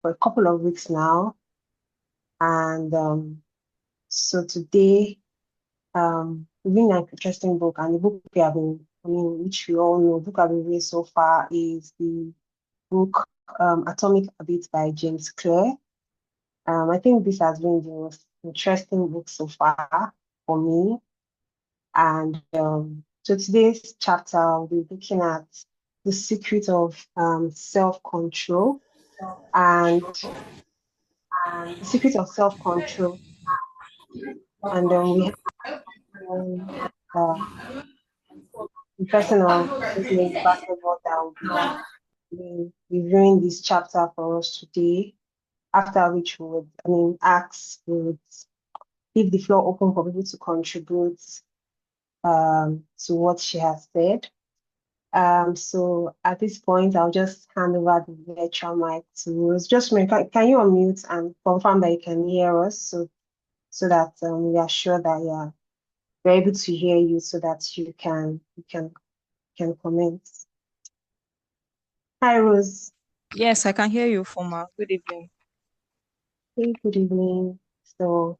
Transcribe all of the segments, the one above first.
for a couple of weeks now. And so today, reading an interesting book, and the book we have been, which we all know, book I've been reading so far is the book Atomic Habits by James Clear. I think this has been the most interesting book so far for me. And so today's chapter, we'll be looking at the secret of self-control and the secret of self-control. And then we have uh, the person of Nicholas Basketball that will be reviewing this chapter for us today. After which we would leave the floor open for people to contribute to what she has said. So at this point, I'll just hand over the virtual mic to Rose. Just can you unmute and confirm that you can hear us so that we are sure that we're able to hear you so that you can comment. Hi, Rose. Yes, I can hear you, Foma. Good evening. Hey, good evening. So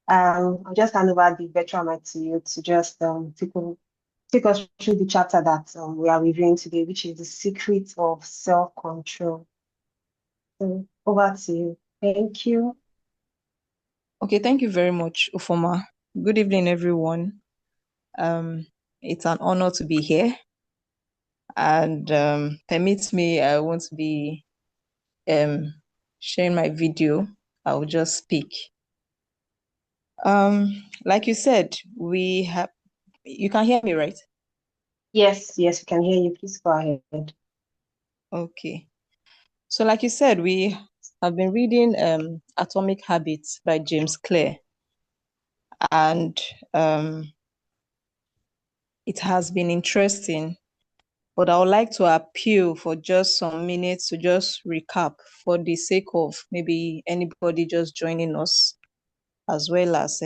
I'll just hand over the virtual mic to you to just take us through the chapter that we are reviewing today, which is the secret of self-control. So over to you. Thank you. Okay, thank you very much, Ufoma. Good evening, everyone. It's an honor to be here. And permit me, I won't be sharing my video. I will just speak. Like you said, you can hear me, right? Yes, we can hear you. Please go ahead. Okay. So like you said, we have been reading Atomic Habits by James Clear. And it has been interesting, but I would like to appeal for just some minutes to just recap for the sake of maybe anybody just joining us, as well as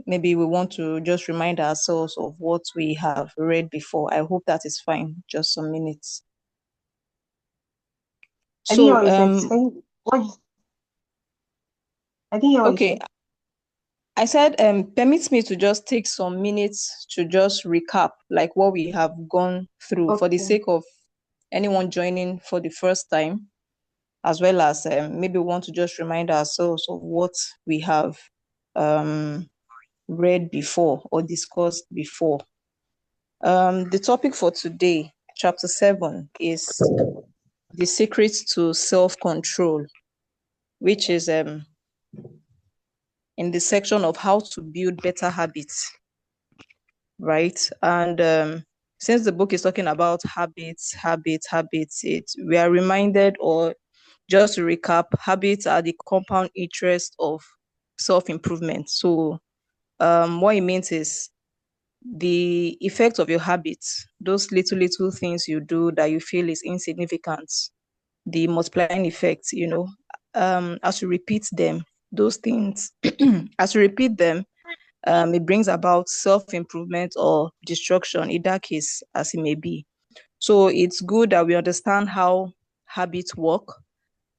maybe we want to just remind ourselves of what we have read before. I hope that is fine, just some minutes. I didn't hear So, what you said. I didn't hear what you okay, said. I said, permits me to just take some minutes to just recap like what we have gone through for the Okay. sake of anyone joining for the first time, as well as maybe we want to just remind ourselves of what we have read before or discussed before. The topic for today, chapter 7, is the secret to self-control, which is in the section of how to build better habits, right? And since the book is talking about habits, we are reminded, or just to recap, habits are the compound interest of self-improvement. So what it means is the effect of your habits, those little things you do that you feel is insignificant, the multiplying effect, as you repeat them, those things, as you repeat them, it brings about self-improvement or destruction, in that case, as it may be. So it's good that we understand how habits work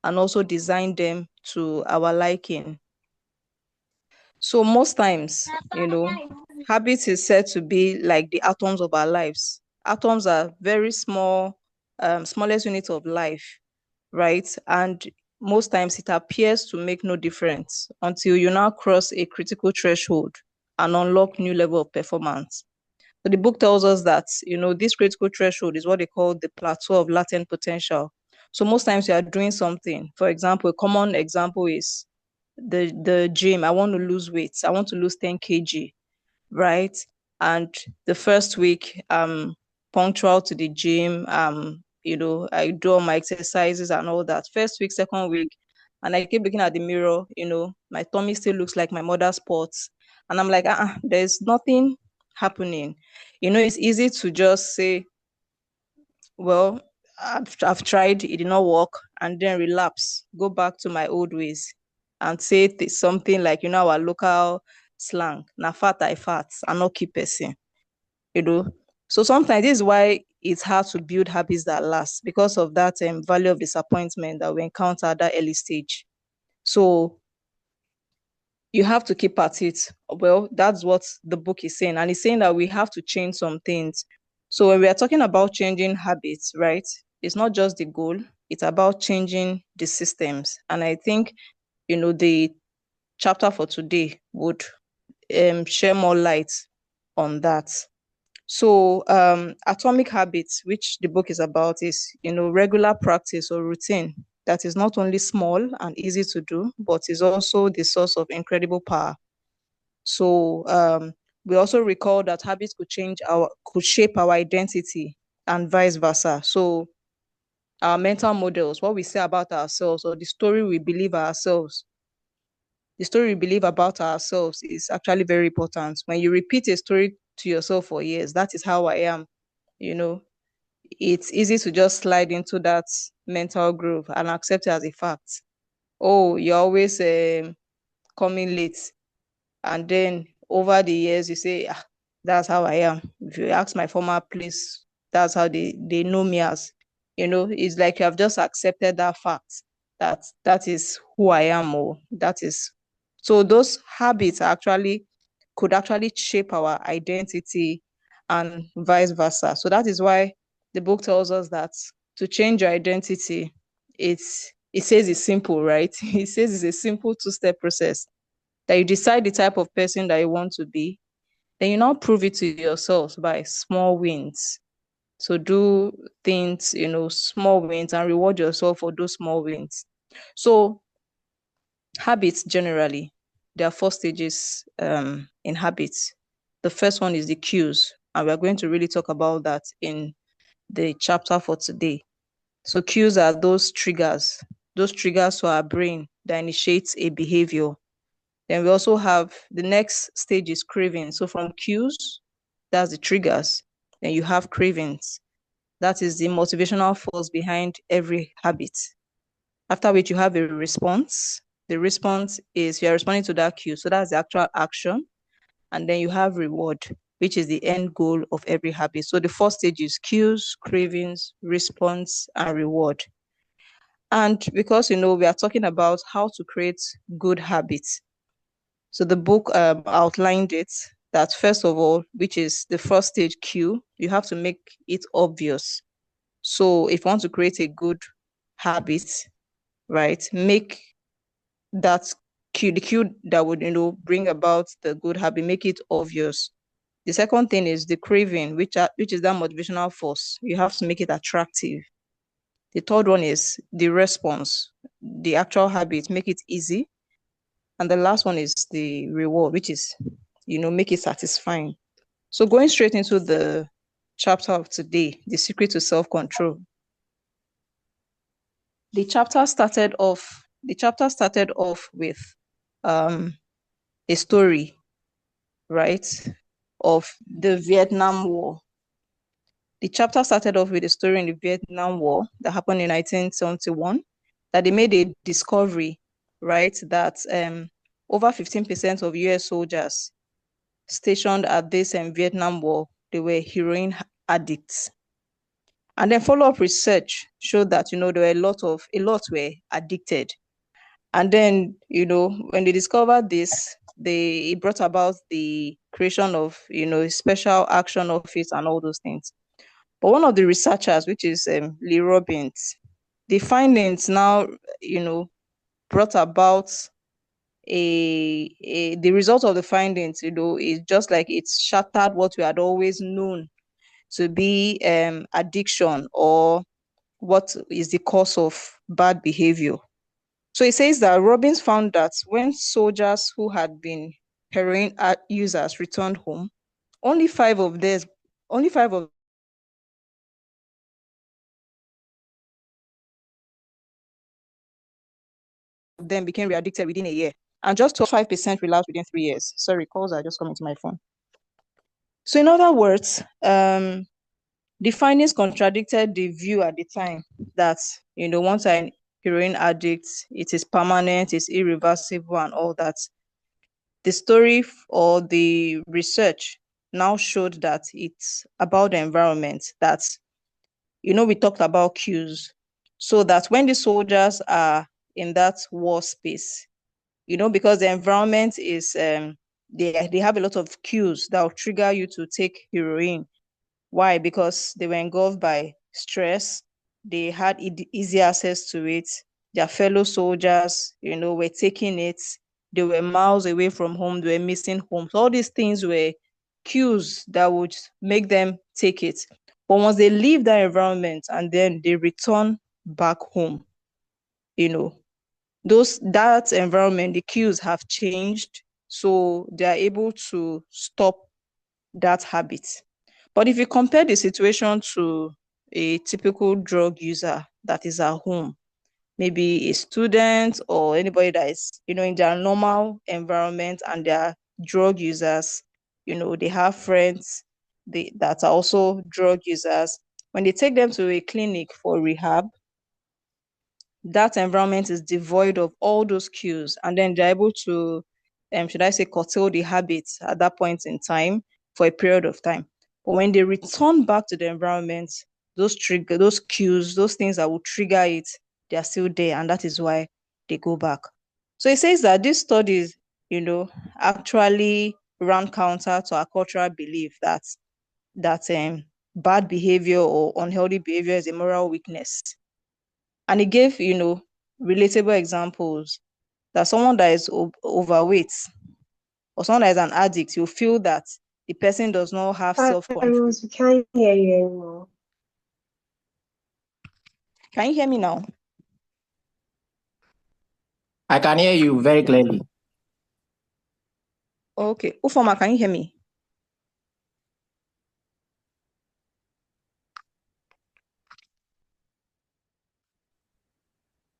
and also design them to our liking. So most times, habits is said to be like the atoms of our lives. Atoms are very small, smallest unit of life, right? And most times it appears to make no difference until you now cross a critical threshold and unlock new level of performance. So the book tells us that, this critical threshold is what they call the plateau of latent potential. So most times you are doing something. For example, a common example is the gym. I want to lose weight. I want to lose 10 kg, right? And the first week, punctual to the gym. I do all my exercises and all that. First week, second week, and I keep looking at the mirror. My tummy still looks like my mother's spots, and I'm like, there's nothing happening. It's easy to just say, well, I've tried, it did not work, and then relapse, go back to my old ways, and say something like, our local slang, na fat I fat, I not keep person, you know. So sometimes this is why it's hard to build habits that last, because of that value of disappointment that we encounter at that early stage. So you have to keep at it. Well, that's what the book is saying. And it's saying that we have to change some things. So when we are talking about changing habits, right, it's not just the goal, it's about changing the systems. And I think, the chapter for today would share more light on that. So atomic habits, which the book is about, is regular practice or routine that is not only small and easy to do, but is also the source of incredible power. So we also recall that habits could shape our identity and vice versa. So our mental models, what we say about ourselves, or the story we believe about ourselves is actually very important. When you repeat a story to yourself for years, that is how I am, it's easy to just slide into that mental groove and accept it as a fact. Oh, you're always coming late. And then over the years, you say, that's how I am. If you ask my former place, that's how they know me as. It's like you have just accepted that fact that is who I am, or that is. So those habits could actually shape our identity and vice versa. So that is why the book tells us that to change your identity, it says it's simple, right? It says it's a simple two-step process, that you decide the type of person that you want to be, then you now prove it to yourself by small wins. So do things, small wins, and reward yourself for those small wins. So habits generally, there are 4 stages in habits. The first one is the cues, and we're going to really talk about that in the chapter for today. So cues are those triggers to our brain that initiates a behavior. Then we also have the next stage is craving. So from cues, that's the triggers. Then you have cravings. That is the motivational force behind every habit. After which you have a response. The response is you're responding to that cue. So that's the actual action. And then you have reward, which is the end goal of every habit. So the 4 stages: cues, cravings, response, and reward. And because, we are talking about how to create good habits. So the book outlined it that first of all, which is the first stage, cue, you have to make it obvious. So if you want to create a good habit, right, make that cue, the cue that would, bring about the good habit, make it obvious. The second thing is the craving, which is that motivational force. You have to make it attractive. The third one is the response, the actual habit, make it easy. And the last one is the reward, which is, make it satisfying. So going straight into the chapter of today, the secret to self-control. The chapter started off with a story, right, of the Vietnam War. The chapter started off with a story in the Vietnam War that happened in 1971, that they made a discovery, right, that over 15% of US soldiers stationed at this Vietnam War, they were heroin addicts. And then follow-up research showed that, there were a lot were addicted. And then, when they discovered this, it brought about the creation of, special action office and all those things. But one of the researchers, which is Lee Robbins, the findings now, brought about the result of the findings, is just like it's shattered what we had always known to be addiction, or what is the cause of bad behavior. So it says that Robbins found that when soldiers who had been heroin users returned home, only five of them became re-addicted within a year, and just 5% relapsed within 3 years. Sorry, calls are just coming to my phone. So in other words, the findings contradicted the view at the time that, once an heroin addict, it is permanent, it's irreversible, and all that. The story or the research now showed that it's about the environment, that, we talked about cues. So that when the soldiers are in that war space, because the environment is, they have a lot of cues that will trigger you to take heroin. Why? Because they were engulfed by stress. They had easy access to it. Their fellow soldiers, were taking it. They were miles away from home. They were missing home. So all these things were cues that would make them take it. But once they leave that environment and then they return back home, that environment, the cues have changed. So they are able to stop that habit. But if you compare the situation to a typical drug user that is at home, maybe a student or anybody that is, in their normal environment and they are drug users, they have friends that are also drug users. When they take them to a clinic for rehab, that environment is devoid of all those cues, and then they're able to, should I say, curtail the habits at that point in time for a period of time. But when they return back to the environment, those cues, those things that will trigger it, they are still there, and that is why they go back. So it says that these studies, actually run counter to our cultural belief that bad behavior or unhealthy behavior is a moral weakness. And he gave, relatable examples that someone that is overweight or someone that is an addict, you feel that the person does not have self-control. Rose, we can't hear you anymore. Can you hear me now? I can hear you very clearly. Okay. Ufoma, can you hear me?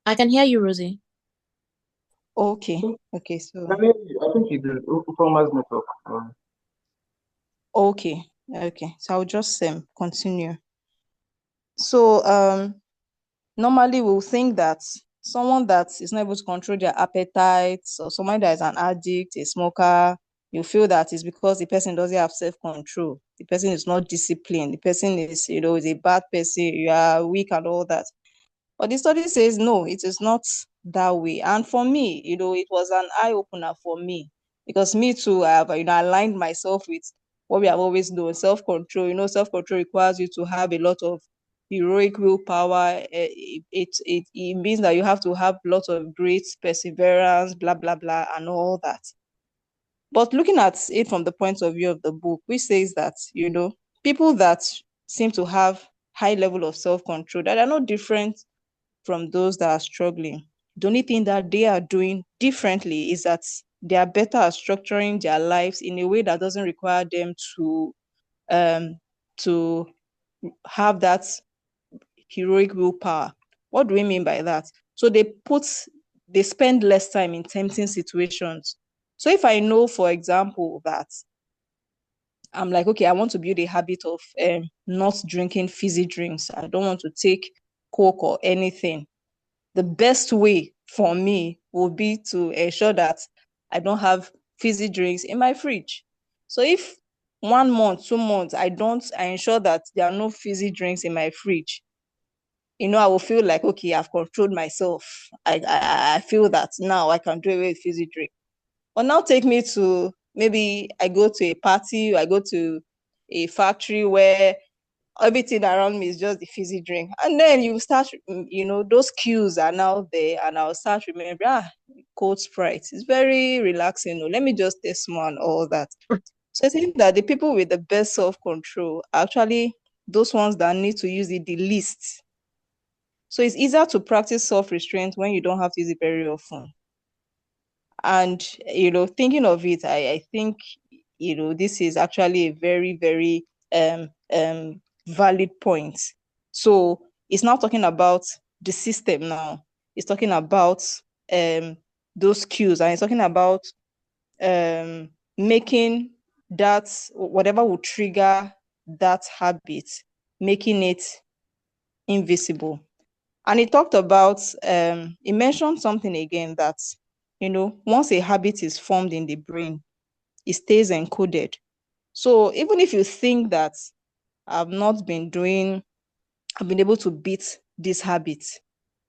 I can hear you, Rosie. Okay. Okay. So. I think it's Ufoma's network. Okay. Okay. So I'll just continue. So normally we'll think that someone that is not able to control their appetites, or someone that is an addict, a smoker, you feel that it's because the person doesn't have self-control. The person is not disciplined. The person is, is a bad person. You are weak and all that. But the study says, no, it is not that way. And for me, it was an eye-opener for me, because me too, I have, aligned myself with what we have always known, self-control. Self-control requires you to have a lot of heroic willpower. It means that you have to have lots of great perseverance, blah, blah, blah, and all that. But looking at it from the point of view of the book, which says that, people that seem to have high level of self-control, that are not different from those that are struggling. The only thing that they are doing differently is that they are better at structuring their lives in a way that doesn't require them to have that heroic willpower. What do we mean by that? So they spend less time in tempting situations. So if I know, for example, that I'm like, okay, I want to build a habit of not drinking fizzy drinks. I don't want to take Coke or anything. The best way for me would be to ensure that I don't have fizzy drinks in my fridge. So if 1 month, 2 months, I ensure that there are no fizzy drinks in my fridge, I will feel like, okay, I've controlled myself. I feel that now I can do away with fizzy drink. But now take me to, maybe I go to a party, or I go to a factory where everything around me is just the fizzy drink. And then you start, those cues are now there, and I'll start remembering, cold Sprite. It's very relaxing. Let me just taste more and all that. So I think that the people with the best self-control are actually those ones that need to use it the least. So it's easier to practice self-restraint when you don't have to use it very often. And, thinking of it, I think, this is actually a very, very valid point. So it's not talking about the system now. It's talking about those cues, and it's talking about making that, whatever will trigger that habit, making it invisible. And he talked about, he mentioned something again that, once a habit is formed in the brain, it stays encoded. So even if you think that I've been able to beat this habit,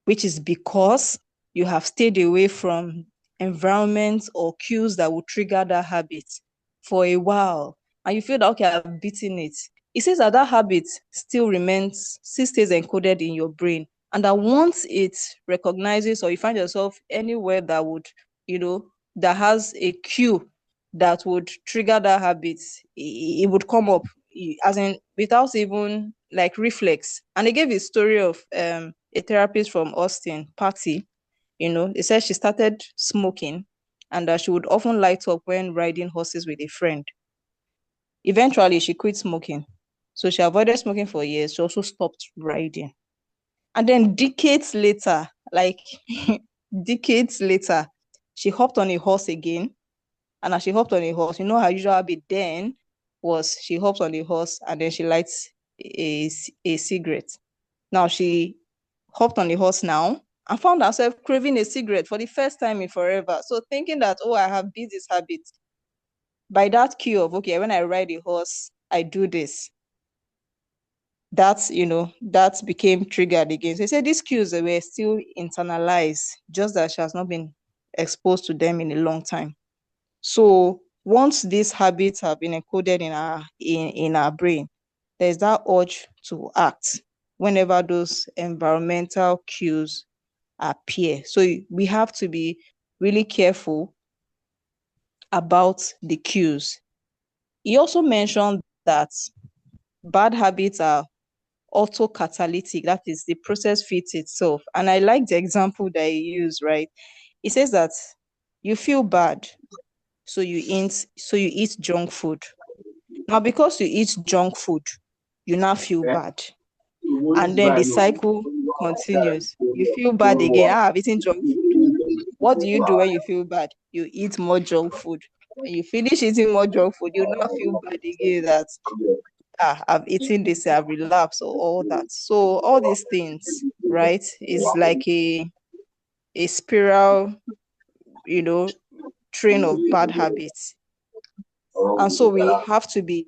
which is because you have stayed away from environments or cues that will trigger that habit for a while, and you feel that, okay, I've beaten it. It says that that habit still stays encoded in your brain, and that once it recognizes, or you find yourself anywhere that would, that has a cue that would trigger that habit, it would come up, as in without even like reflex. And they gave a story of a therapist from Austin, Patty. They said she started smoking and that she would often light up when riding horses with a friend. Eventually, she quit smoking. So she avoided smoking for years. She also stopped riding. And then decades later, like decades later, she hopped on a horse again. And as she hopped on a horse, her usual habit then was she hops on a horse and then she lights a cigarette. Now she hopped on the horse now and found herself craving a cigarette for the first time in forever. So thinking that, oh, I have built this habit. By that cue of, okay, when I ride a horse, I do this. That became triggered again. So he said these cues were still internalized, just that she has not been exposed to them in a long time. So once these habits have been encoded in our brain, there's that urge to act whenever those environmental cues appear. So we have to be really careful about the cues. He also mentioned that bad habits are autocatalytic, that is, the process feeds itself. And I like the example that he used, right? He says that you feel bad, so you eat junk food. Now, because you eat junk food, you now feel bad. And then the cycle continues. You feel bad again. I've eaten junk food. What do you do when you feel bad? You eat more junk food. When you finish eating more junk food, you now feel bad again that I've eaten this, I've relapsed, or all that. So all these things, right, is like a spiral, train of bad habits. And so we have to be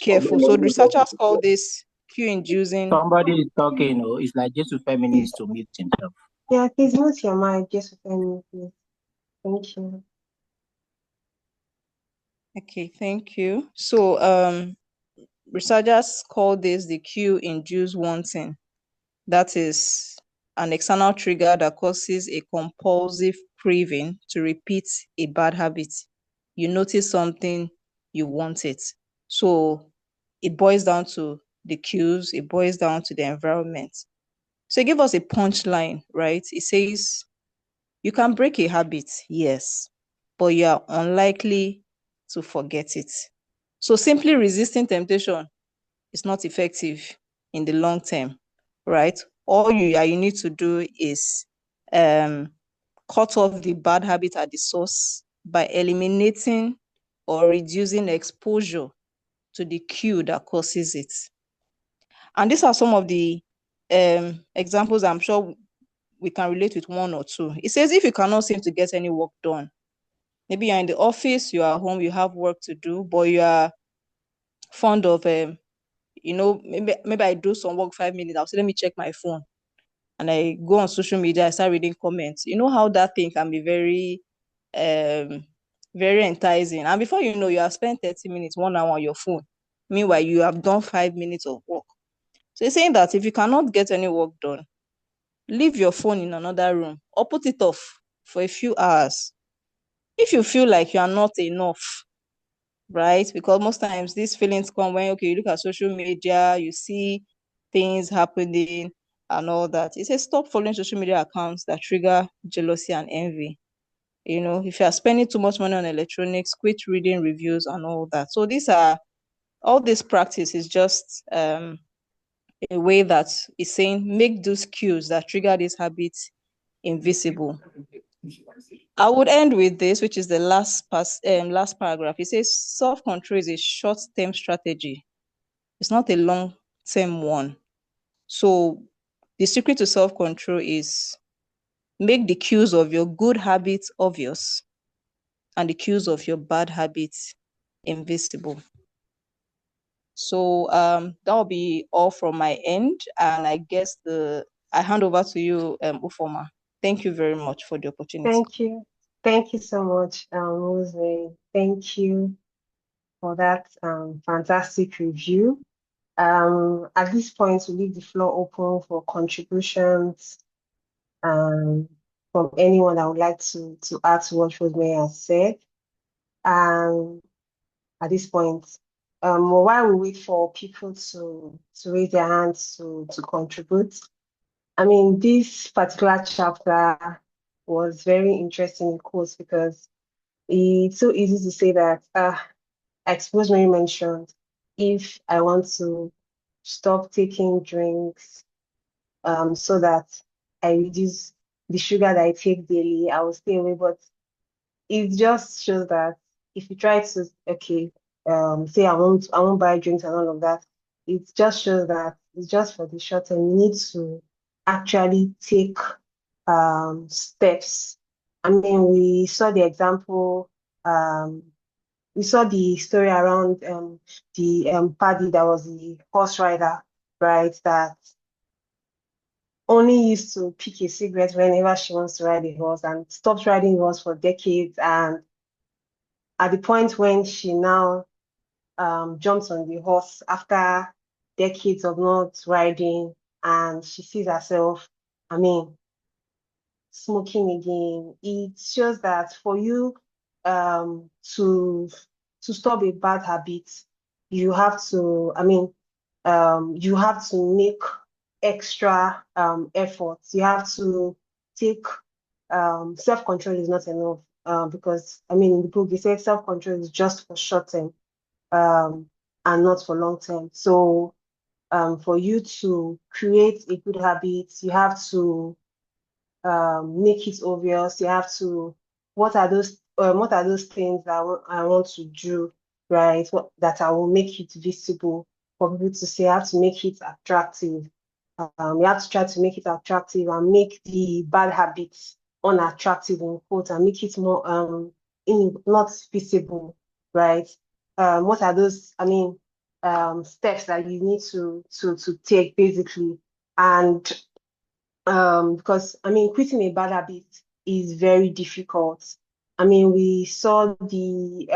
careful. So researchers call this cue-inducing. Somebody is talking, it's like just 5 minutes to mute himself. Yeah, please mute your mic just for 10 minutes, please. Thank you. Okay, thank you. So researchers call this the cue-induced wanting. That is an external trigger that causes a compulsive craving to repeat a bad habit. You notice something, you want it. So it boils down to the cues, it boils down to the environment. So give us a punchline, right? It says, you can break a habit, yes, but you are unlikely to forget it. So simply resisting temptation is not effective in the long term, right? All you need to do is cut off the bad habit at the source by eliminating or reducing exposure to the cue that causes it. And these are some of the examples I'm sure we can relate with one or two. It says if you cannot seem to get any work done, maybe you're in the office, you are home, you have work to do, but you are fond of, maybe I do some work 5 minutes, I'll say, let me check my phone. And I go on social media, I start reading comments. You know how that thing can be very, very enticing. And before you know, you have spent 30 minutes, 1 hour on your phone. Meanwhile, you have done 5 minutes of work. So it's saying that if you cannot get any work done, leave your phone in another room or put it off for a few hours. If you feel like you are not enough, right? Because most times these feelings come when, okay, you look at social media, you see things happening and all that. It says stop following social media accounts that trigger jealousy and envy. If you are spending too much money on electronics, quit reading reviews and all that. So all this practice is just a way that is saying make those cues that trigger these habits invisible. I would end with this, which is the last paragraph. It says self-control is a short-term strategy. It's not a long-term one. So the secret to self-control is make the cues of your good habits obvious and the cues of your bad habits invisible. So that will be all from my end, and I guess I hand over to you, Ufoma. Thank you very much for the opportunity. Thank you. Thank you so much, Rosemary. Thank you for that fantastic review. At this point, we leave the floor open for contributions from anyone that would like to add to what Rosemary has said. At this point, while we wait for people to raise their hands to contribute, I mean, this particular chapter was very interesting in quotes because it's so easy to say that, I suppose Mary mentioned, if I want to stop taking drinks, so that I reduce the sugar that I take daily, I will stay away. But it just shows that if you try to, okay, say I won't buy drinks and all of that, it just shows that it's just for the short term. You need to actually take steps. I mean, we saw the example, we saw the story around the Paddy that was the horse rider, right? That only used to pick a cigarette whenever she wants to ride a horse and stopped riding horse for decades. And at the point when she now jumps on the horse after decades of not riding, and she sees herself, I mean, smoking again, it shows that for you to stop a bad habit, you have to, I mean, you have to make extra efforts. You have to take self-control is not enough, because I mean in the book they say self-control is just for short term and not for long term. So for you to create a good habit, you have to make it obvious. You have to, what are those things that I want to do, right? That I will make it visible for people to see. I have to make it attractive. You have to try to make it attractive and make the bad habits unattractive in quote and make it more not visible, right? What are those, I mean, steps that you need to take basically? And because I mean, quitting a bad habit is very difficult. I mean, we saw the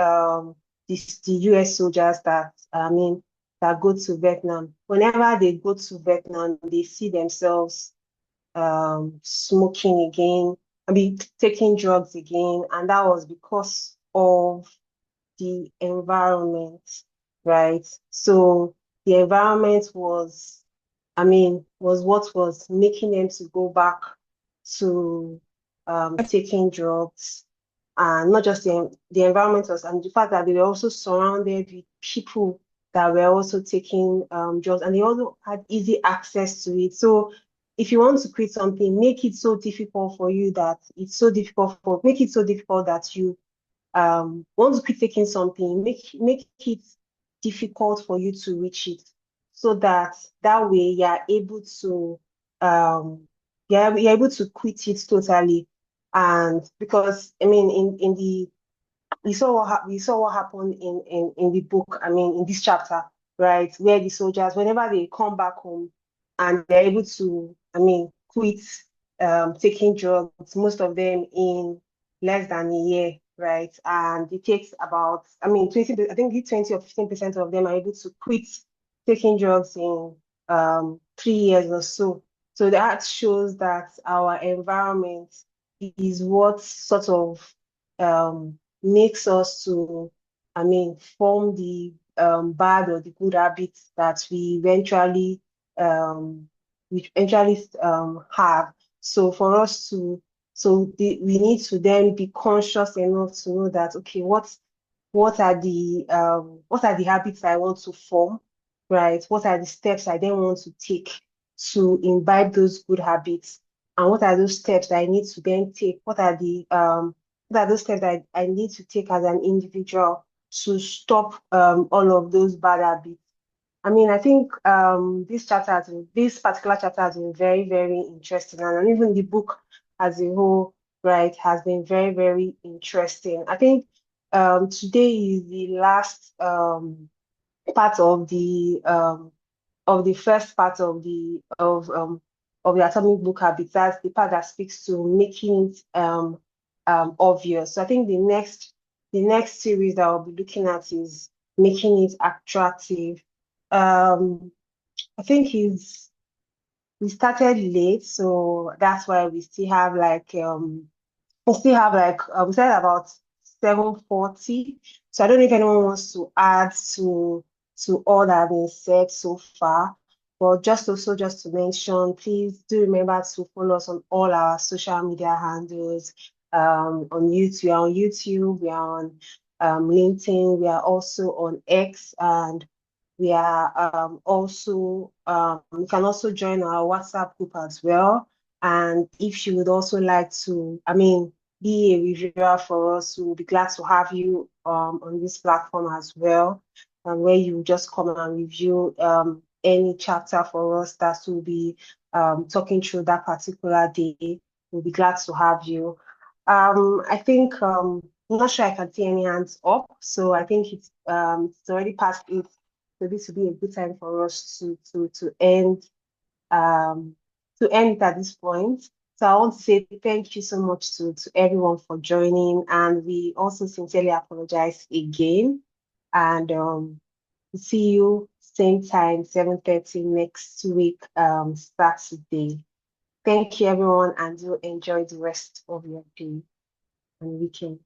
US soldiers that, I mean, that go to Vietnam. Whenever they go to Vietnam, they see themselves smoking again, I mean, taking drugs again, and that was because of the environment, right? So the environment was, I mean, was what was making them to go back to taking drugs. And not just the environment was, and the fact that they were also surrounded with people that were also taking drugs, and they also had easy access to it. So if you want to quit something, make it so difficult for you that make it so difficult that you want to quit taking something, make it difficult for you to reach it, so that way you're able to you're able to quit it totally. And because I mean in the we saw what happened in the book, I mean in this chapter, right, where the soldiers, whenever they come back home and they're able to, I mean, quit taking drugs, most of them in less than a year, right? And it takes about, I mean, 20, I think 20 or 15% of them are able to quit taking drugs in 3 years or so. So that shows that our environment is what sort of makes us to, I mean, form the bad or the good habits that we eventually have. So for us to, we need to then be conscious enough to know that, okay, what are the habits I want to form, right? What are the steps I then want to take to imbibe those good habits? And what are those steps that I need to then take? What are those steps that I need to take as an individual to stop all of those bad habits? I mean, I think this particular chapter has been very, very interesting, and even the book as a whole, right, has been very, very interesting. I think today is the last part of the first part of the Atomic Book Habits. That's the part that speaks to making it obvious. So I think the next series that I'll be looking at is making it attractive. I think we started late, so that's why we still have like we started about 7:40. So I don't know if anyone wants to add to all that has been said so far. But just to mention, please do remember to follow us on all our social media handles. On YouTube, we are on YouTube, we are on LinkedIn, we are also on X, and we are also you can also join our WhatsApp group as well. And if you would also like to, be a reviewer for us, we'll be glad to have you on this platform as well, and where you just come and review any chapter for us that will be talking through that particular day. We'll be glad to have you. I think I'm not sure I can see any hands up, so I think it's already past 8, so this would be a good time for us to end um to end it at this point. So I want to say thank you so much to everyone for joining, and we also sincerely apologize again. And see you same time, 7:30 next week, Saturday. Thank you everyone, and do enjoy the rest of your day and weekend.